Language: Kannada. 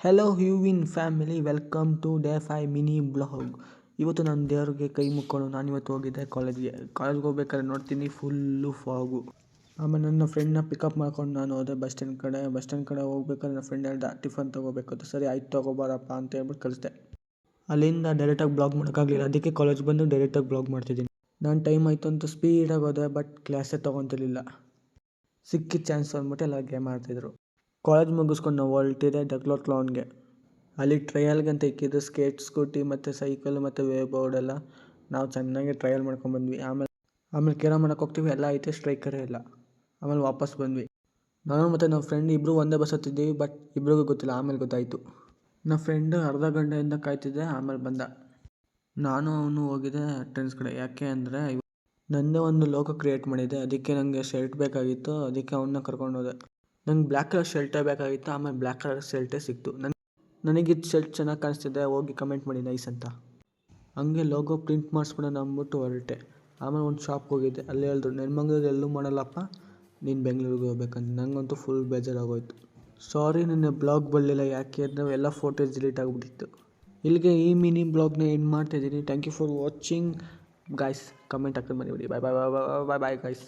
ಹೆಲೋ ಹ್ಯೂವಿನ್ family, welcome to day 5 mini blog. ಇವತ್ತು ನಾನು ದೇವ್ರಿಗೆ ಕೈ ಮುಕ್ಕೊಂಡು ನಾನು ಇವತ್ತು ಹೋಗಿದ್ದೆ ಕಾಲೇಜ್ಗೆ ಹೋಗ್ಬೇಕಾದ್ರೆ ನೋಡ್ತೀನಿ ಫುಲ್ಲು ಫಾಗು. ಆಮೇಲೆ ನನ್ನ ಫ್ರೆಂಡ್ನ ಪಿಕಪ್ ಮಾಡ್ಕೊಂಡು ನಾನು ಹೋದೆ ಬಸ್ ಸ್ಟ್ಯಾಂಡ್ ಕಡೆ ಹೋಗ್ಬೇಕಾದ್ರೆ ನನ್ನ ಫ್ರೆಂಡ್ ಹೇಳ್ದ ಟಿಫನ್ ತೊಗೋಬೇಕು. ಸರಿ ಆಯ್ತು ತೊಗೊಬಾರಪ್ಪ ಅಂತ ಹೇಳ್ಬಿಟ್ಟು ಕಳಿಸ್ದೆ. ಅಲ್ಲಿಂದ ಡೈರೆಕ್ಟಾಗಿ ಬ್ಲಾಗ್ ಮಾಡೋಕ್ಕಾಗಲಿಲ್ಲ, ಅದಕ್ಕೆ ಕಾಲೇಜ್ ಬಂದು ಡೈರೆಕ್ಟಾಗಿ ಬ್ಲಾಗ್ ಮಾಡ್ತಿದ್ದೀನಿ. ನಾನು ಟೈಮ್ ಆಯಿತು ಅಂತ ಸ್ಪೀಡಾಗಿ ಹೋದೆ, ಬಟ್ ಕ್ಲಾಸೇ ತೊಗೊತಿರ್ಲಿಲ್ಲ. ಸಿಕ್ಕಿದ ಚಾನ್ಸ್ ಅಂದ್ಬಿಟ್ಟು ಎಲ್ಲ ಗೇಮ್ ಆಡ್ತಿದ್ರು. ಕಾಲೇಜ್ ಮುಗಿಸ್ಕೊಂಡು ನಾವು ಹೊರಟಿದೆ ಡೆಕ್ಲಾತ್ಲಾನ್ಗೆ. ಅಲ್ಲಿ ಟ್ರಯಲ್ಗೆ ಅಂತ ಇಕ್ಕಿದ್ದು ಸ್ಕೇಟ್, ಸ್ಕೂಟಿ ಮತ್ತು ಸೈಕಲ್ ಮತ್ತು ವೇವ್ ಬೋರ್ಡ್ ಎಲ್ಲ. ನಾವು ಚೆನ್ನಾಗಿ ಟ್ರಯಲ್ ಮಾಡ್ಕೊಂಡ್ಬಂದ್ವಿ. ಆಮೇಲೆ ಕೇರ ಮಾಡೋಕ್ಕೆ ಹೋಗ್ತೀವಿ, ಎಲ್ಲ ಐತೆ, ಸ್ಟ್ರೈಕರೇ ಇಲ್ಲ. ಆಮೇಲೆ ವಾಪಸ್ ಬಂದ್ವಿ. ನಾನು ಮತ್ತು ನಮ್ಮ ಫ್ರೆಂಡ್ ಇಬ್ಬರು ಒಂದೇ ಬಸ್ ಹತ್ತಿದ್ದೀವಿ, ಬಟ್ ಇಬ್ರಿಗೂ ಗೊತ್ತಿಲ್ಲ, ಆಮೇಲೆ ಗೊತ್ತಾಯಿತು. ನಮ್ಮ ಫ್ರೆಂಡ್ ಅರ್ಧ ಗಂಟೆಯಿಂದ ಕಾಯ್ತಿದ್ದೆ, ಆಮೇಲೆ ಬಂದ. ನಾನು ಅವನು ಹೋಗಿದ್ದೆ ಅಟೆಂಡೆನ್ಸ್ ಕಡೆ. ಯಾಕೆ ಅಂದರೆ ನನ್ನದೇ ಒಂದು ಲೋಗೋ ಕ್ರಿಯೇಟ್ ಮಾಡಿದ್ದೆ, ಅದಕ್ಕೆ ನನಗೆ ಶರ್ಟ್ ಬೇಕಾಗಿತ್ತು, ಅದಕ್ಕೆ ಅವನ್ನ ಕರ್ಕೊಂಡು ಹೋದೆ. ನಂಗೆ ಬ್ಲ್ಯಾಕ್ ಕಲರ್ ಶರ್ಟೇ ಬೇಕಾಗಿತ್ತು, ಆಮೇಲೆ ಬ್ಲ್ಯಾಕ್ ಕಲರ್ ಶರ್ಟೇ ಸಿಕ್ತು. ನನಗಿದ್ದು ಶರ್ಟ್ ಚೆನ್ನಾಗಿ ಕಾಣಿಸ್ತಿದೆ, ಹೋಗಿ ಕಮೆಂಟ್ ಮಾಡಿ ನೈಸ್ ಅಂತ. ಹಂಗೆ ಲೋಗೋ ಪ್ರಿಂಟ್ ಮಾಡಿಸ್ಬಿಡೋಣ ಅಂದ್ಬಿಟ್ಟು ಹೊರಟೆ. ಆಮೇಲೆ ಒಂದು ಶಾಪ್ಗೆ ಹೋಗಿದ್ದೆ, ಅಲ್ಲಿ ಹೇಳಿದ್ರು ನೆಲಮಂಗಲದಲ್ಲಿ ಎಲ್ಲೂ ಮಾಡಲ್ಲಪ್ಪ, ನೀನು ಬೆಂಗಳೂರಿಗೆ ಹೋಗ್ಬೇಕಂತ. ನನಗಂತೂ ಫುಲ್ ಬೇಜಾರಾಗೋಯ್ತು. ಸಾರಿ, ನಿನ್ನೆ ಬ್ಲಾಗ್ ಬರಲಿಲ್ಲ, ಯಾಕೆ ಅಂದರೆ ಎಲ್ಲ ಫೋಟೋಸ್ ಡಿಲೀಟ್ ಆಗಿಬಿಟ್ಟಿತ್ತು. ಇಲ್ಲಿಗೆ ಈ ಮಿನಿ ಬ್ಲಾಗ್ನ ಎಂಡ್ ಮಾಡ್ತಾಯಿದ್ದೀನಿ. Thank you for watching guys. Comment ಹಾಕೊಂಡು ಬಂದುಬಿಡಿ. Bye bye bye bye bye bye guys.